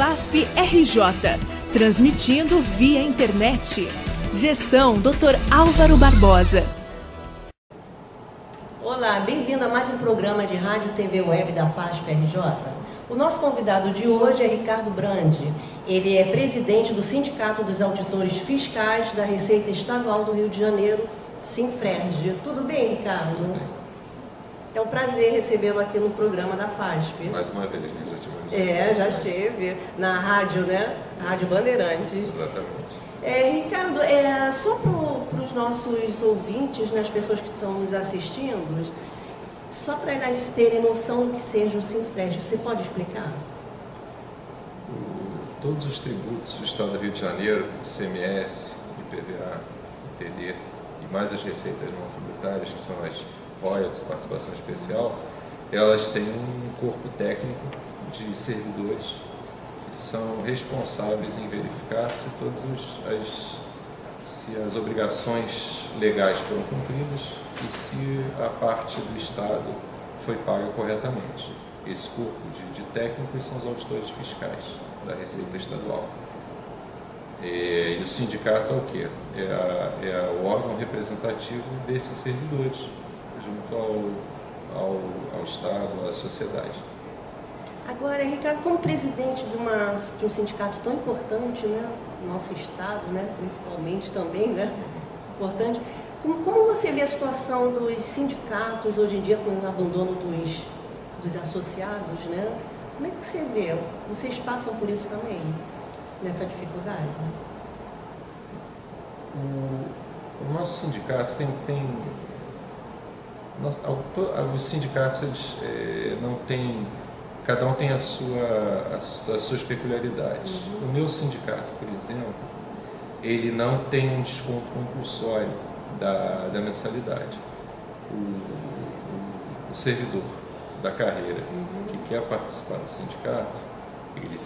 FASP RJ, transmitindo via internet. Gestão Dr. Álvaro Barbosa. Olá, bem-vindo a mais um programa de rádio e TV web da FASP RJ. O nosso convidado de hoje é Ricardo Brandi. Ele é presidente do Sindicato dos Auditores Fiscais da Receita Estadual do Rio de Janeiro, Sinfrerj. Tudo bem, Ricardo? É um prazer recebê-lo aqui no programa da FASP. Mais uma vez, né? Já esteve na rádio, né? Rádio Bandeirantes. Exatamente. Ricardo, só para os nossos ouvintes, né, as pessoas que estão nos assistindo, só para elas terem noção do que seja o Sinfrerj, você pode explicar? Todos os tributos do Estado do Rio de Janeiro, ICMS, IPVA, ITD e mais as receitas não tributárias, que são as royalties, participação especial, elas têm um corpo técnico de servidores que são responsáveis em verificar se as obrigações legais foram cumpridas e se a parte do Estado foi paga corretamente. Esse corpo de técnicos são os auditores fiscais da Receita Estadual. E o sindicato é o quê? É o órgão representativo desses servidores, junto ao Estado, à sociedade. Agora, Ricardo, como presidente de um sindicato tão importante, né, no nosso Estado, né, principalmente também, né, importante, como você vê a situação dos sindicatos hoje em dia com o abandono dos associados, né? Como é que você vê? Vocês passam por isso também, nessa dificuldade? O nosso sindicato os sindicatos não têm, cada um tem as suas peculiaridades. O meu sindicato, por exemplo, ele não tem um desconto compulsório da mensalidade. O servidor da carreira que quer participar do sindicato, ele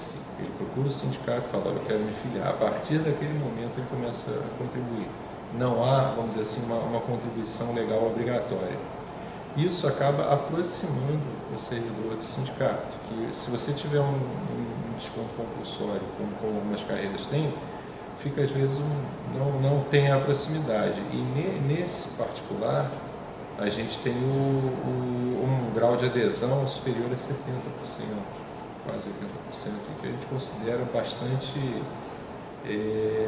procura o sindicato e fala: eu quero me filiar. A partir daquele momento ele começa a contribuir. Não há, vamos dizer assim, uma contribuição legal obrigatória. Isso acaba aproximando o servidor do sindicato, que se você tiver um desconto compulsório, como algumas carreiras têm, fica às vezes não tem a proximidade. E nesse particular, a gente tem um grau de adesão superior a 70%, quase 80%, que a gente considera bastante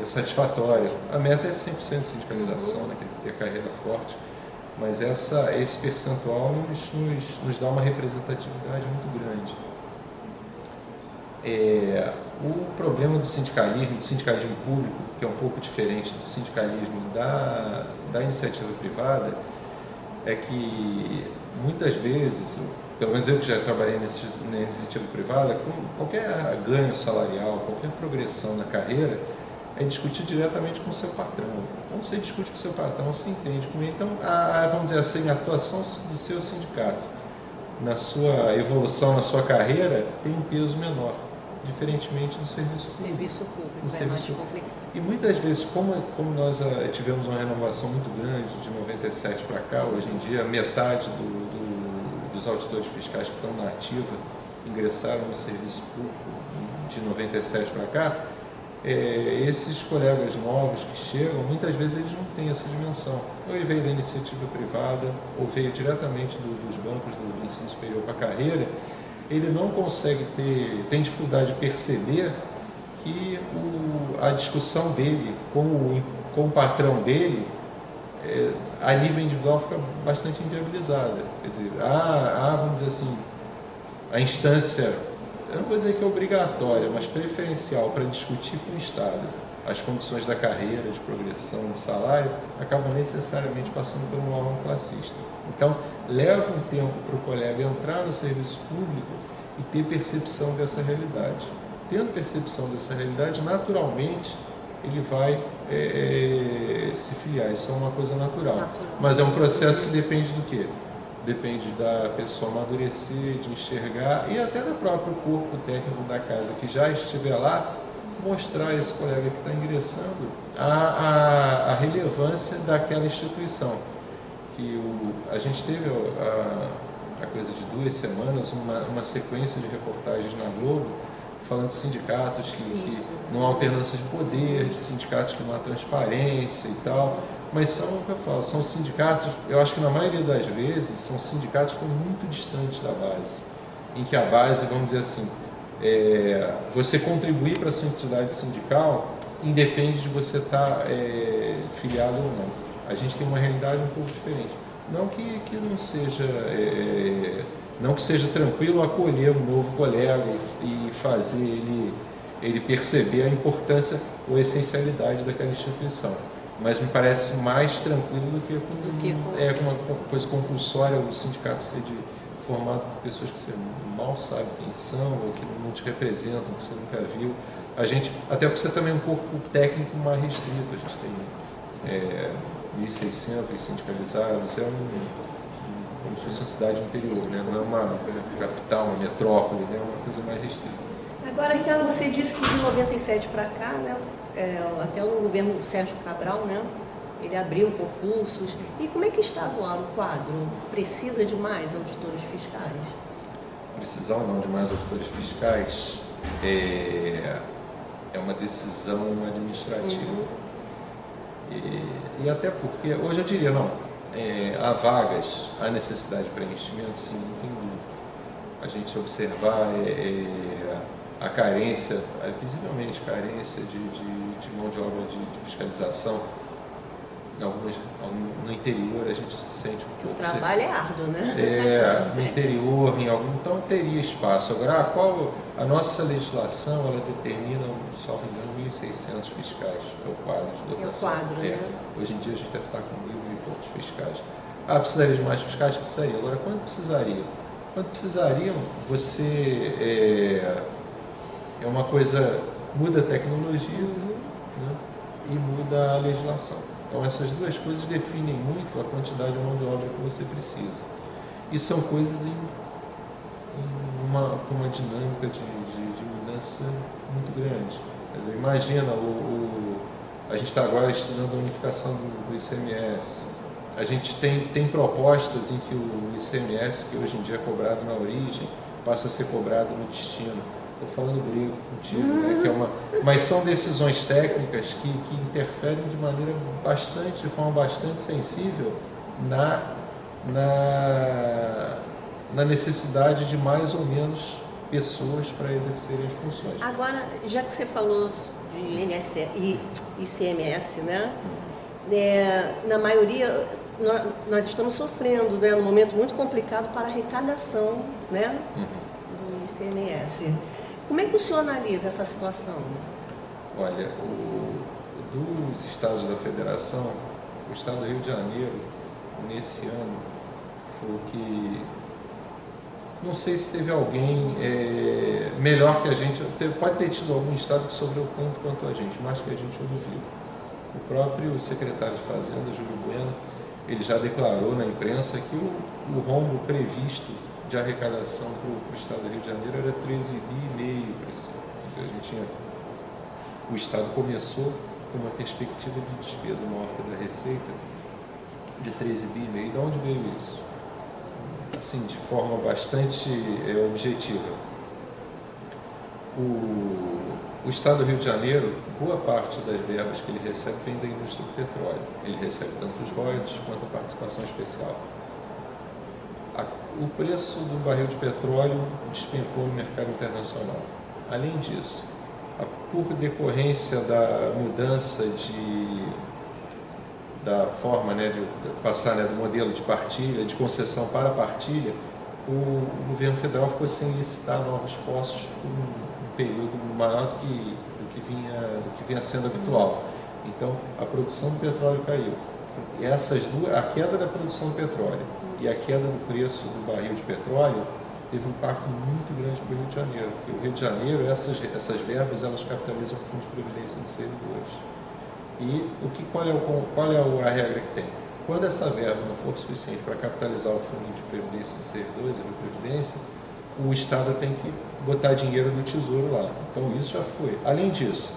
satisfatório. A meta é 100% de sindicalização, né, que tem que ter carreira forte, mas esse percentual nos dá uma representatividade muito grande. O problema do sindicalismo público, que é um pouco diferente do sindicalismo da iniciativa privada, é que muitas vezes, pelo menos eu que já trabalhei na iniciativa privada, com qualquer ganho salarial, qualquer progressão na carreira, é discutir diretamente com o seu patrão. Quando você discute com o seu patrão, você entende com ele. Então, vamos dizer assim, a atuação do seu sindicato na sua evolução, na sua carreira, tem um peso menor, diferentemente do serviço público. Serviço público é mais complicado. E muitas vezes, como nós tivemos uma renovação muito grande de 97 para cá, hoje em dia metade dos auditores fiscais que estão na ativa ingressaram no serviço público de 97 para cá, esses colegas novos que chegam, muitas vezes eles não têm essa dimensão. Ou ele veio da iniciativa privada, ou veio diretamente dos bancos do ensino superior para a carreira, ele não consegue tem dificuldade de perceber que a discussão dele com o patrão dele, a nível individual, fica bastante inviabilizada. Quer dizer, vamos dizer assim, a instância, eu não vou dizer que é obrigatória, mas preferencial para discutir com o Estado as condições da carreira, de progressão, de salário, acaba necessariamente passando por um órgão classista. Então, leva um tempo para o colega entrar no serviço público e ter percepção dessa realidade. Tendo percepção dessa realidade, naturalmente, ele vai se filiar. Isso é uma coisa natural. Mas é um processo que depende do quê? Depende da pessoa amadurecer, de enxergar, e até do próprio corpo técnico da casa que já estiver lá, mostrar a esse colega que está ingressando a relevância daquela instituição. A gente teve a coisa de 2 semanas uma sequência de reportagens na Globo falando de sindicatos que não há alternância de poder, de sindicatos que não há transparência e tal, mas são, o que eu falo, são sindicatos, eu acho que na maioria das vezes, são sindicatos que estão muito distantes da base, em que a base, vamos dizer assim, você contribuir para a sua entidade sindical independe de você estar filiado ou não. A gente tem uma realidade um pouco diferente. Não que não seja... não que seja tranquilo acolher um novo colega e fazer ele perceber a importância ou a essencialidade daquela instituição. Mas me parece mais tranquilo do que com uma coisa compulsória, o sindicato ser formado por pessoas que você mal sabe quem são, ou que não te representam, que você nunca viu. Até porque você também é um corpo técnico mais restrito. A gente tem 1.600 sindicalizados, como se fosse uma cidade interior, né? Não é uma capital, uma metrópole, né? É uma coisa mais restrita. Agora, Ricardo, você disse que de 97 para cá, né, até o governo Sérgio Cabral, né, ele abriu concursos. E como é que está agora o quadro? Precisa de mais auditores fiscais? Precisar ou não de mais auditores fiscais é uma decisão administrativa. E até porque, hoje eu diria, não, há vagas, há necessidade de preenchimento, sim, não tem dúvida. A gente observar a carência, visivelmente carência de mão de obra de fiscalização, no interior a gente se sente um pouco... O trabalho é árduo, né? No interior, então teria espaço. Agora, a nossa legislação, ela determina, salvo engano, 1.600 fiscais, que é o quadro de dotação. É o quadro, né? Hoje em dia a gente deve estar com 1.000 e poucos fiscais. Precisaria de mais fiscais? Precisaria. Agora, quando precisaria? Quando precisariam, você... é uma coisa... Muda a tecnologia, né? E muda a legislação. Então, essas duas coisas definem muito a quantidade de mão de obra que você precisa. E são coisas com uma dinâmica de mudança muito grande. Quer dizer, imagina, a gente está agora estudando a unificação do ICMS. A gente tem propostas em que o ICMS, que hoje em dia é cobrado na origem, passa a ser cobrado no destino. Estou falando grego contigo, né? Mas são decisões técnicas que interferem de forma bastante sensível na necessidade de mais ou menos pessoas para exercerem as funções. Agora, já que você falou de ICMS, né? Na maioria, nós estamos sofrendo, né, num momento muito complicado para a arrecadação, né, do ICMS. Como é que o senhor analisa essa situação? Olha, dos estados da federação, o estado do Rio de Janeiro, nesse ano, foi o que... Não sei se teve alguém melhor que a gente. Pode ter tido algum estado que sofreu tanto quanto a gente, mais que a gente não viu. O próprio secretário de Fazenda, Júlio Bueno, ele já declarou na imprensa que o rombo previsto de arrecadação para o estado do Rio de Janeiro era 13,5 bi para esse ano. O estado começou com uma perspectiva de despesa maior que da receita de 13,5 bi. De onde veio isso? Assim, de forma bastante objetiva. O estado do Rio de Janeiro, boa parte das verbas que ele recebe vem da indústria do petróleo. Ele recebe tanto os royalties quanto a participação especial. O preço do barril de petróleo despencou no mercado internacional. Além disso, por decorrência da mudança da forma, né, de passar, né, do modelo de partilha, de concessão para partilha, o governo federal ficou sem licitar novos postos por um período maior do que vinha sendo habitual. Então, a produção do petróleo caiu. E a queda da produção do petróleo e a queda do preço do barril de petróleo teve um impacto muito grande para o Rio de Janeiro. Porque o Rio de Janeiro, essas verbas, elas capitalizam o Fundo de Previdência dos servidores. E qual é a regra que tem? Quando essa verba não for suficiente para capitalizar o Fundo de Previdência dos servidores, a Previdência, o Estado tem que botar dinheiro do Tesouro lá. Então isso já foi. Além disso,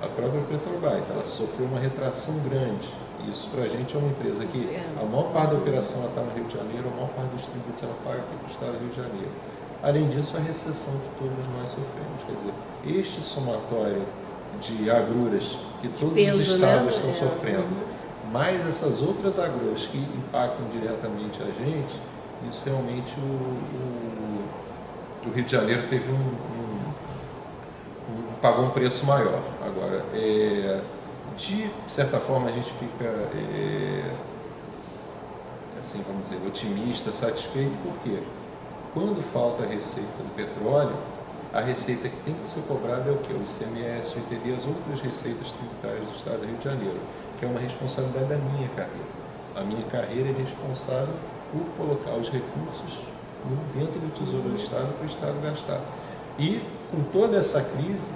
a própria Petrobras, ela sofreu uma retração grande. Isso para a gente é uma empresa que a maior parte da operação está no Rio de Janeiro, a maior parte dos tributos ela paga aqui para o Estado do Rio de Janeiro. Além disso, a recessão que todos nós sofremos. Quer dizer, este somatório de agruras que todos os estados estão sofrendo, mais essas outras agruras que impactam diretamente a gente, isso realmente o Rio de Janeiro teve pagou um preço maior. Agora, de certa forma, a gente fica, assim, vamos dizer, otimista, satisfeito, porque quando falta a receita do petróleo, a receita que tem que ser cobrada é o quê? O ICMS, o ITB e as outras receitas tributárias do Estado do Rio de Janeiro, que é uma responsabilidade da minha carreira. A minha carreira é responsável por colocar os recursos dentro do Tesouro do Estado para o Estado gastar. E, com toda essa crise,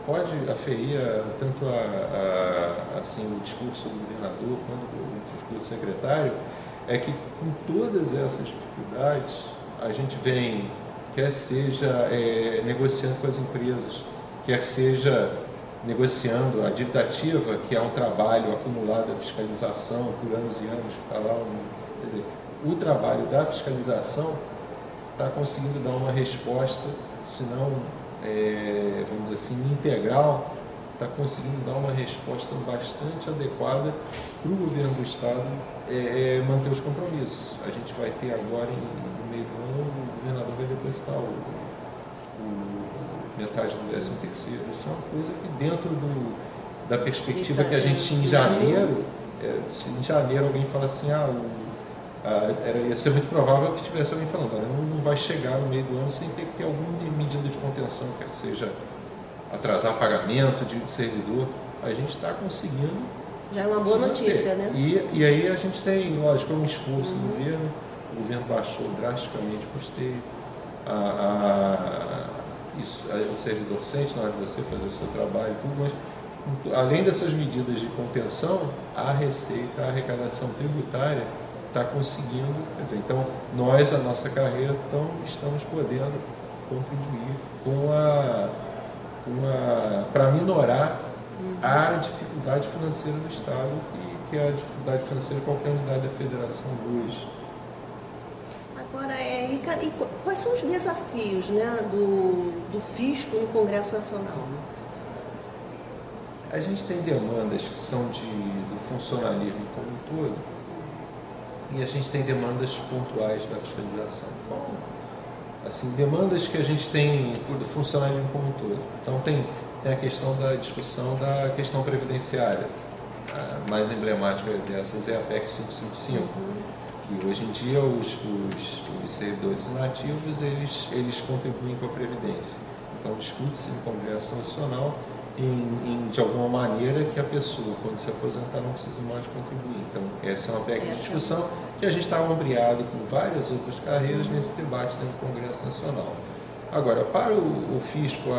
pode aferir tanto assim, o discurso do governador quanto o discurso do secretário, é que com todas essas dificuldades, a gente vem, quer seja negociando com as empresas, quer seja negociando a dívida ativa, que é um trabalho acumulado da fiscalização por anos e anos, que está lá, quer dizer, o trabalho da fiscalização está conseguindo dar uma resposta, se não, vamos dizer assim, integral, está conseguindo dar uma resposta bastante adequada para o governo do Estado manter os compromissos. A gente vai ter agora, no meio do ano, o governador vai depositar metade do 13º. Isso é uma coisa que dentro da perspectiva que a gente tinha em janeiro, se em janeiro alguém fala assim, ia ser muito provável que tivesse alguém falando, não vai chegar no meio do ano sem ter que ter alguma medida de contenção, quer seja atrasar pagamento de servidor. A gente está conseguindo. Já é uma boa notícia, né? E aí a gente tem, lógico, um esforço do governo. O governo baixou drasticamente o custeio. O servidor sente na hora de você fazer o seu trabalho e tudo, mas além dessas medidas de contenção, a receita, a arrecadação tributária está conseguindo, quer dizer, então nós, a nossa carreira, estamos podendo contribuir para minorar a dificuldade financeira do Estado, que é a dificuldade financeira de qualquer unidade da Federação hoje. Agora, Ricardo, e quais são os desafios, né, do fisco no Congresso Nacional? A gente tem demandas que são do funcionalismo como um todo, e a gente tem demandas pontuais da fiscalização. Assim, demandas que a gente tem do funcionalismo como um todo. Então tem a questão da discussão da questão previdenciária. A mais emblemática dessas é a PEC 555, que hoje em dia os servidores inativos eles contribuem com a Previdência. Então discute-se no Congresso Nacional de alguma maneira que a pessoa, quando se aposentar, não precisa mais contribuir. Então essa é uma PEC de discussão que a gente está ombreado com várias outras carreiras nesse debate dentro do Congresso Nacional. Agora, para o fisco,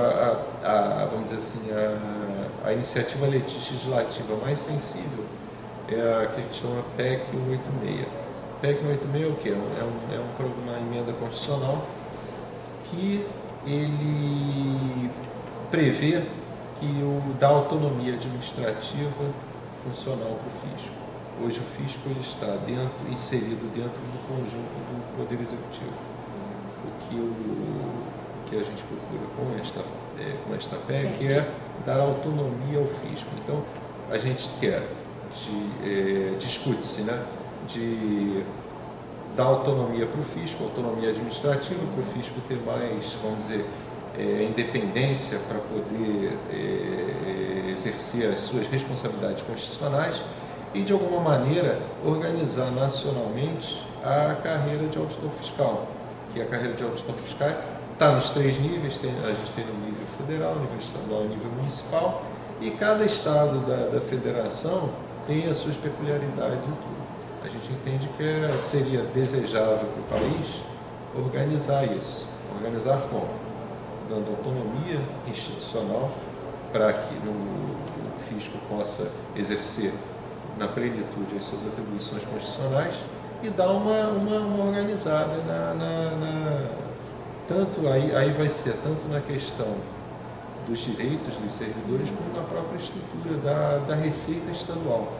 vamos dizer assim, a iniciativa legislativa mais sensível é a que a gente chama PEC 186. PEC 186 é o quê? É uma emenda constitucional que ele prevê que dá autonomia administrativa funcional para o fisco. Hoje o fisco ele está inserido dentro do conjunto do Poder Executivo. O que a gente procura com esta PEC é dar autonomia ao fisco. Então, a gente quer, discute-se, né, de dar autonomia para o fisco, autonomia administrativa, para o fisco ter mais, vamos dizer, independência para poder exercer as suas responsabilidades constitucionais e, de alguma maneira, organizar nacionalmente a carreira de auditor fiscal, que a carreira de auditor fiscal está nos 3 níveis, a gente tem no nível federal, nível estadual e nível municipal, e cada estado da federação tem as suas peculiaridades e tudo. A gente entende que seria desejável para o país organizar isso. Organizar como? Dando autonomia institucional para que o fisco possa exercer na plenitude as suas atribuições constitucionais e dar uma organizada tanto aí vai ser tanto na questão dos direitos dos servidores como na própria estrutura da receita estadual.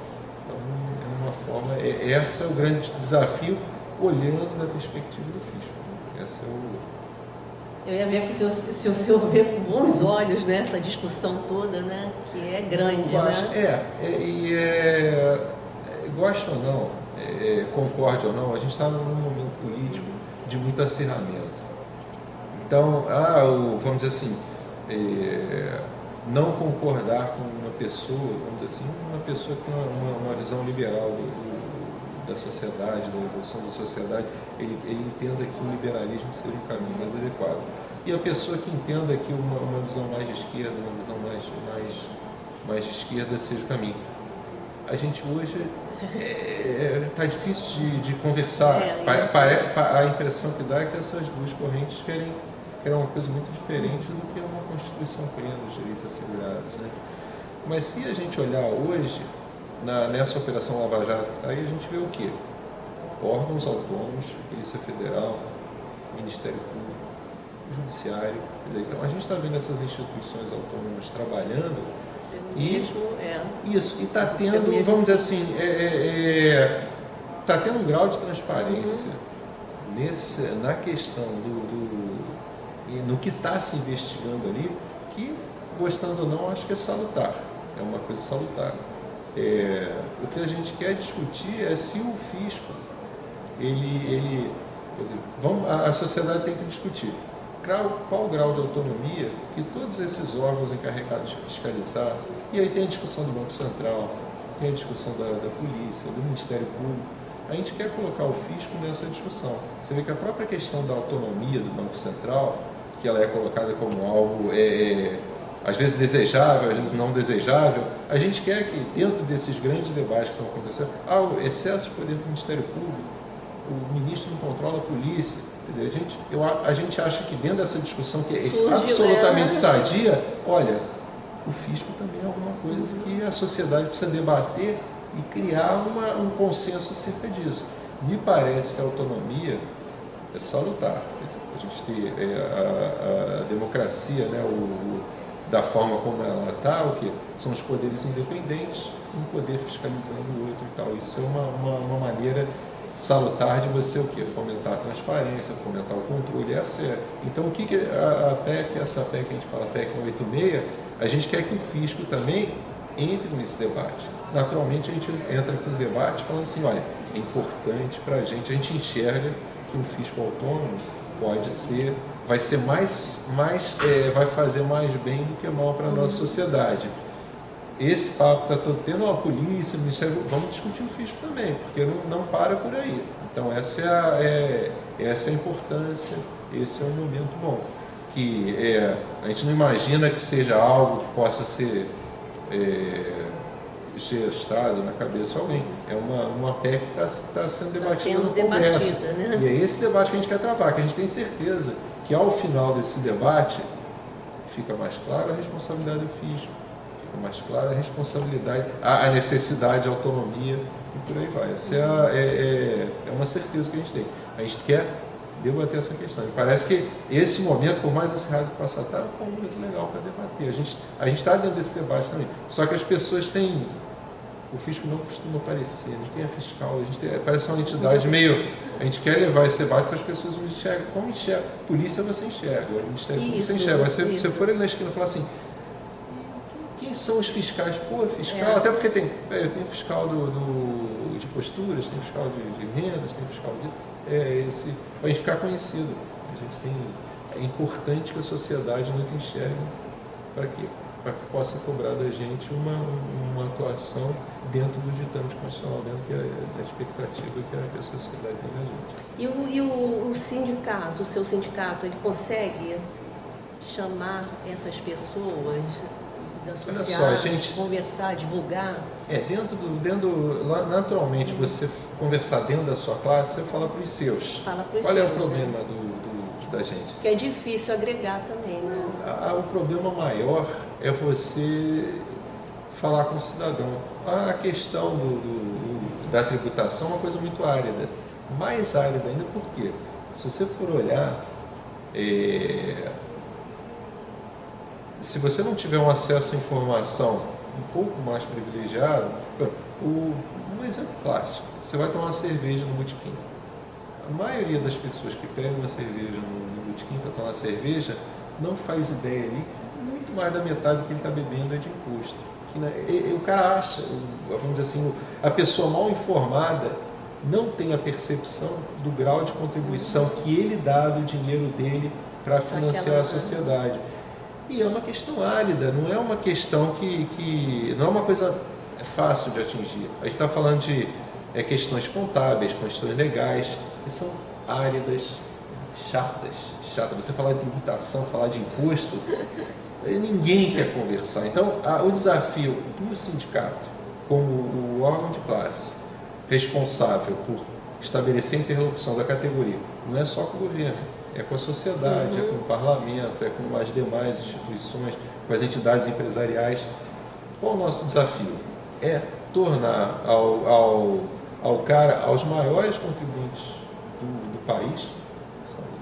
Então, é uma forma, esse é o grande desafio olhando da perspectiva do fisco. Esse é o... Eu ia ver que se o senhor vê com bons olhos, né, essa discussão toda, né, que é grande, né? Gosta ou não, concorde ou não, a gente está num momento político de muito acirramento. Então, vamos dizer assim, não concordar com uma pessoa, vamos dizer assim, uma pessoa que tem uma visão liberal da sociedade, da evolução da sociedade, ele entenda que o liberalismo seja um caminho mais adequado. E a pessoa que entenda que uma visão mais de esquerda, uma visão mais de esquerda seja o caminho. A gente hoje está difícil de conversar. A impressão que dá é que essas duas correntes querem uma coisa muito diferente do que uma Constituição plena, os direitos assegurados, né? Mas se a gente olhar hoje, nessa Operação Lava Jato que está aí, a gente vê o quê? Órgãos autônomos, Polícia Federal, Ministério Público, Judiciário. Então, a gente está vendo essas instituições autônomas trabalhando e está tendo, vamos dizer assim, está tendo um grau de transparência na questão no que está se investigando ali, que, gostando ou não, acho que é salutar, é uma coisa salutar. O que a gente quer discutir é se o fisco, a sociedade tem que discutir qual o grau de autonomia que todos esses órgãos encarregados de fiscalizar, e aí tem a discussão do Banco Central, tem a discussão da polícia, do Ministério Público. A gente quer colocar o fisco nessa discussão. Você vê que a própria questão da autonomia do Banco Central, que ela é colocada como algo às vezes desejável, às vezes não desejável, a gente quer que dentro desses grandes debates que estão acontecendo, o excesso de poder do Ministério Público, o ministro não controla a polícia. Quer dizer, a gente acha que dentro dessa discussão que é absolutamente sadia, olha, o fisco também é alguma coisa que a sociedade precisa debater e criar um consenso acerca disso. Me parece que a autonomia é salutar. A gente tem a democracia, né, da forma como ela está, o quê? São os poderes independentes, um poder fiscalizando o outro e tal. Isso é uma maneira salutar de você o quê? Fomentar a transparência, fomentar o controle. Então, o que essa PEC, a gente fala PEC 186, a gente quer que o fisco também entre nesse debate. Naturalmente, a gente entra com o debate falando assim, olha, é importante para a gente enxerga que um fisco autônomo vai fazer mais bem do que mal para a nossa sociedade. Esse papo está todo tendo a polícia, o Ministério, vamos discutir o fisco também, porque não para por aí. Então essa é a importância, esse é um momento bom. Que a gente não imagina que seja algo que possa ser gestado na cabeça de alguém. É uma PEC que está sendo debatida no Congresso. Né? E é esse debate que a gente quer travar, que a gente tem certeza que ao final desse debate fica mais clara a responsabilidade do fisco, fica mais clara a responsabilidade, a necessidade de autonomia e por aí vai. Essa é uma certeza que a gente tem. A gente quer debater essa questão. E parece que esse momento, por mais acirrado que possa estar, é um momento legal para debater. A gente está dentro desse debate também. Só que as pessoas têm... O fisco não costuma aparecer, não tem a fiscal. Parece uma entidade meio... A gente quer levar esse debate para as pessoas enxergam. Como enxerga? Polícia você enxerga, o Ministério Público você enxerga. Você for ali na esquina e falar assim, quem são os fiscais? Pô, fiscal, até porque tem fiscal de posturas, tem fiscal de rendas, tem fiscal de... para a gente ficar conhecido. É importante que a sociedade nos enxergue. Para quê? Para que possa cobrar da gente uma atuação dentro do ditame constitucional, dentro da expectativa que a sociedade tem da gente. E o sindicato, o seu sindicato, ele consegue chamar essas pessoas, os associados, conversar, divulgar? Naturalmente, você conversar dentro da sua classe, você fala para os seus. Qual é o problema da gente? Que é difícil agregar também, né? O problema maior é você falar com o cidadão. A questão da tributação é uma coisa muito árida. Mais árida ainda por quê? Se você for olhar, se você não tiver um acesso à informação um pouco mais privilegiado, um exemplo clássico, você vai tomar uma cerveja no botequim. A maioria das pessoas que pegam uma cerveja no botequim para tomar cerveja não faz ideia ali que muito mais da metade do que ele está bebendo é de imposto. O cara acha, vamos dizer assim, a pessoa mal informada não tem a percepção do grau de contribuição que ele dá do dinheiro dele para financiar a sociedade. E é uma questão árida, não é uma questão que não é uma coisa fácil de atingir. A gente está falando de questões contábeis, questões legais, que são áridas, chatas. Você falar de tributação, falar de imposto, ninguém quer conversar. Então, o desafio do sindicato, como o órgão de classe responsável por estabelecer a interlocução da categoria, não é só com o governo, é com a sociedade, é com o parlamento, é com as demais instituições, com as entidades empresariais. Qual o nosso desafio? É tornar aos maiores contribuintes do país,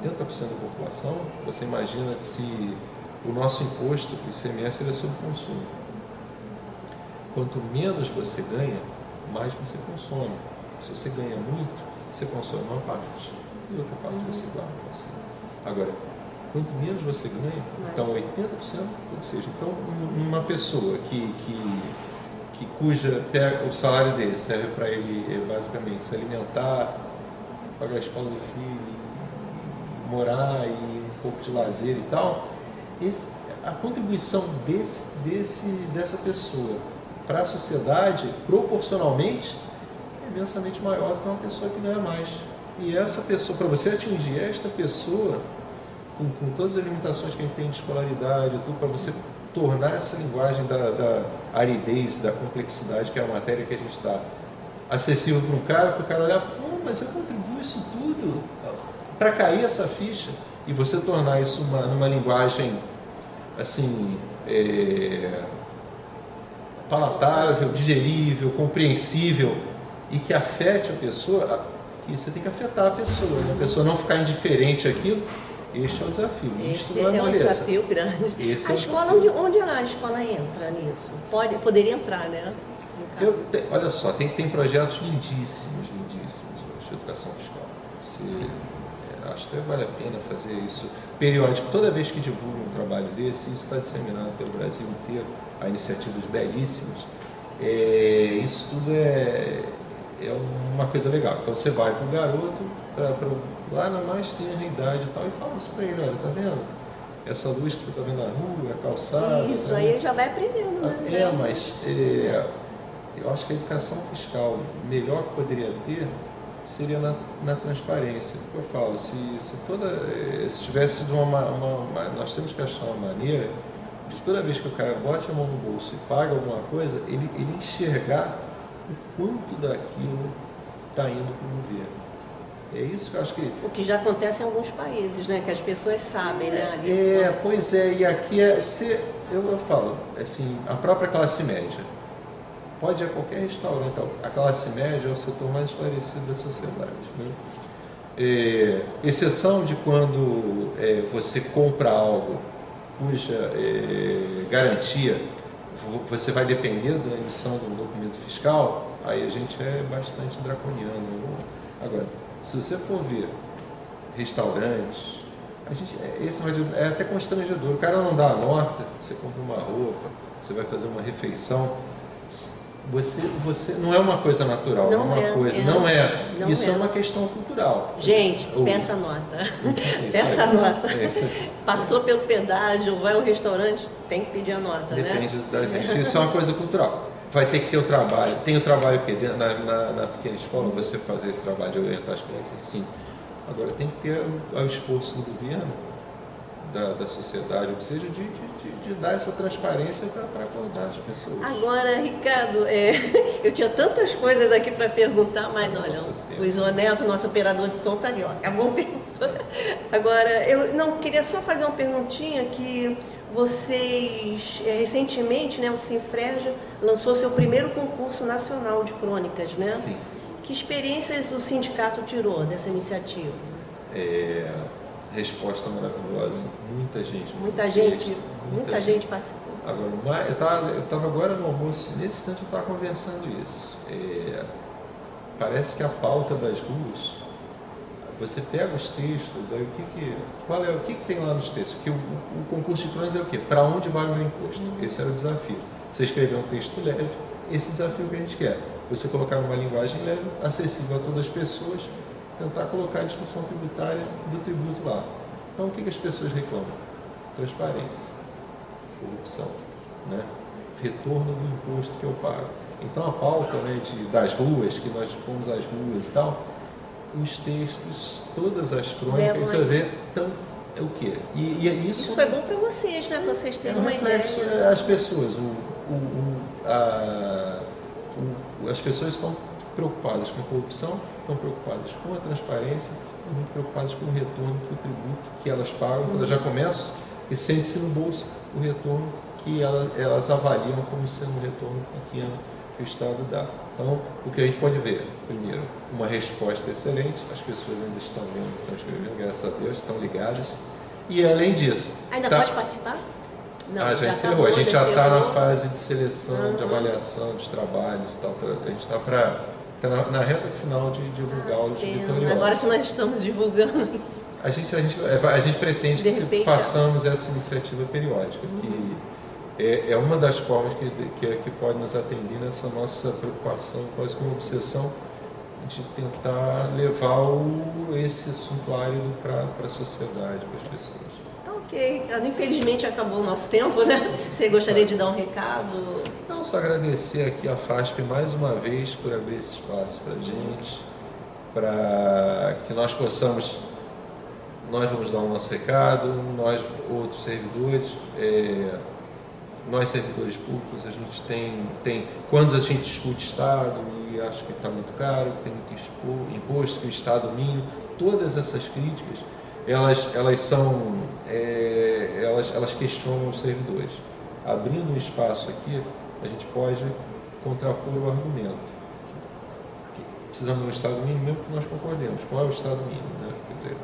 80% da população. Você imagina se o nosso imposto, o ICMS, é sobre consumo. Quanto menos você ganha, mais você consome. Se você ganha muito, você consome uma parte e outra parte você guarda. Agora, quanto menos você ganha, então 80%, ou seja, então uma pessoa o salário dele serve para ele basicamente se alimentar, pagar a escola do filho, morar e um pouco de lazer e tal, a contribuição dessa pessoa para a sociedade, proporcionalmente, é imensamente maior do que uma pessoa que ganha mais. E essa pessoa, para você atingir esta pessoa, com todas as limitações que a gente tem de escolaridade, tudo, para você tornar essa linguagem da aridez, da complexidade, que é a matéria que a gente está, acessível para o cara olhar, mas eu contribuo isso tudo, para cair essa ficha, e você tornar isso numa linguagem assim, palatável, digerível, compreensível, e que afete a pessoa, que você tem que afetar a pessoa não ficar indiferente àquilo. Este é o desafio. Esse é um desafio grande. A escola, onde a escola entra nisso? Poderia entrar, né? Olha só, tem projetos lindíssimos hoje de educação fiscal. Acho que vale a pena fazer isso periódico. Toda vez que divulga um trabalho desse, isso está disseminado pelo Brasil inteiro, há iniciativas belíssimas. Isso tudo é uma coisa legal. Então você vai para o garoto, lá na mais tenra idade e tal, e fala isso para ele, olha, tá vendo? Essa luz que você está vendo na rua, a calçada... Isso, tá, aí ele já vai aprendendo, né? Mas eu acho que a educação fiscal melhor que poderia ter seria na transparência. Eu falo, se tivesse sido nós temos que achar uma maneira de toda vez que o cara bote a mão no bolso e paga alguma coisa, ele enxergar o quanto daquilo está indo para o governo. É isso que eu acho que... O que já acontece em alguns países, né? Que as pessoas sabem, né? Pois é, e aqui eu falo, assim, a própria classe média. Pode ir a qualquer restaurante, a classe média é o setor mais esclarecido da sociedade, né? Exceção de quando você compra algo cuja garantia você vai depender da emissão do documento fiscal, aí a gente é bastante draconiano. Agora, se você for ver restaurantes, esse é até constrangedor. O cara não dá a nota, você compra uma roupa, você vai fazer uma refeição, você não é uma coisa natural, não é. Isso é uma questão cultural. Gente, peça a nota. Peça a nota. Passou pelo pedágio, vai ao restaurante, tem que pedir a nota, Depende da gente. Isso é uma coisa cultural. Vai ter que ter o trabalho. Tem o trabalho que na pequena escola, você fazer esse trabalho de orientar as crianças, sim. Agora tem que ter o esforço do governo, da sociedade, ou seja, de dar essa transparência para acordar as pessoas. Agora, Ricardo, eu tinha tantas coisas aqui para perguntar, mas olha, o Isoneto, nosso operador de som, está ali, ó, acabou o tempo. Agora, eu queria só fazer uma perguntinha que vocês, recentemente, né, o Sinfrege lançou seu primeiro concurso nacional de crônicas, né? Sim. Que experiências o sindicato tirou dessa iniciativa? Resposta maravilhosa, muita gente participou. Agora, eu estava agora no almoço, nesse instante eu estava conversando isso. Parece que a pauta das ruas você pega os textos, aí o que tem lá nos textos? Que o concurso de crônicas é o quê? Para onde vai o meu imposto? Esse era o desafio. Você escrever um texto leve, esse desafio que a gente quer. Você colocar uma linguagem leve, acessível a todas as pessoas, tentar colocar a discussão tributária do tributo lá. Então, o que as pessoas reclamam? Transparência, corrupção, né? Retorno do imposto que eu pago. Então, a pauta, né, das ruas, que nós fomos às ruas e tal, os textos, todas as crônicas, você vê, então, é o quê? E isso foi bom para vocês, né? Para vocês terem uma ideia. As pessoas, as pessoas estão preocupadas com a corrupção, estão preocupadas com a transparência, estão muito preocupadas com o retorno do tributo que elas pagam, quando elas já começam, e sente-se no bolso o retorno que elas avaliam como sendo um retorno pequeno que o Estado dá. Então, o que a gente pode ver, primeiro, uma resposta excelente, as pessoas ainda estão vendo, estão escrevendo, graças a Deus, estão ligadas, e além disso... Ainda pode participar? Não, já encerrou. A gente já está na fase de seleção, de avaliação dos trabalhos e tal. A gente está na reta final de divulgar os vitoriosos. Agora que nós estamos divulgando. A gente pretende que façamos essa iniciativa periódica, que é uma das formas que pode nos atender nessa nossa preocupação, quase como obsessão, de tentar levar esse assuntuário para a sociedade, para as pessoas. Ok, infelizmente acabou o nosso tempo, né? Você gostaria de dar um recado? Não, só agradecer aqui a FASP mais uma vez por abrir esse espaço para a gente, para que nós possamos, nós vamos dar o nosso recado, nós outros servidores, nós servidores públicos, a gente tem quando a gente discute Estado e acha que está muito caro, que tem muito imposto, que o Estado mínimo, todas essas críticas, elas questionam os servidores. Abrindo um espaço aqui, a gente pode contrapor o argumento. Precisamos de um Estado mínimo, mesmo que nós concordemos. Qual é o Estado mínimo? Né? Quer dizer,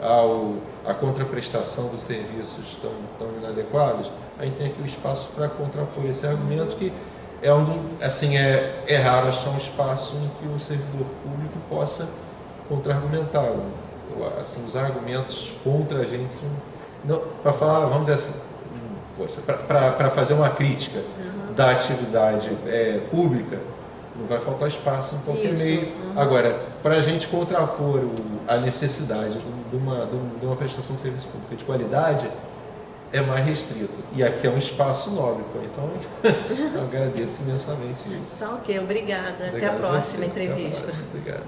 a contraprestação dos serviços tão inadequados, a gente tem aqui o espaço para contrapor esse argumento, que é raro achar um espaço em que o servidor público possa contra-argumentar. Assim, os argumentos contra a gente, para falar, vamos dizer assim, para fazer uma crítica da atividade pública, não vai faltar espaço em qualquer meio. Agora, para a gente contrapor a necessidade de uma prestação de serviço público de qualidade, é mais restrito. E aqui é um espaço nobre, então eu agradeço imensamente isso. Tá ok, obrigada. Até a próxima entrevista. Obrigado.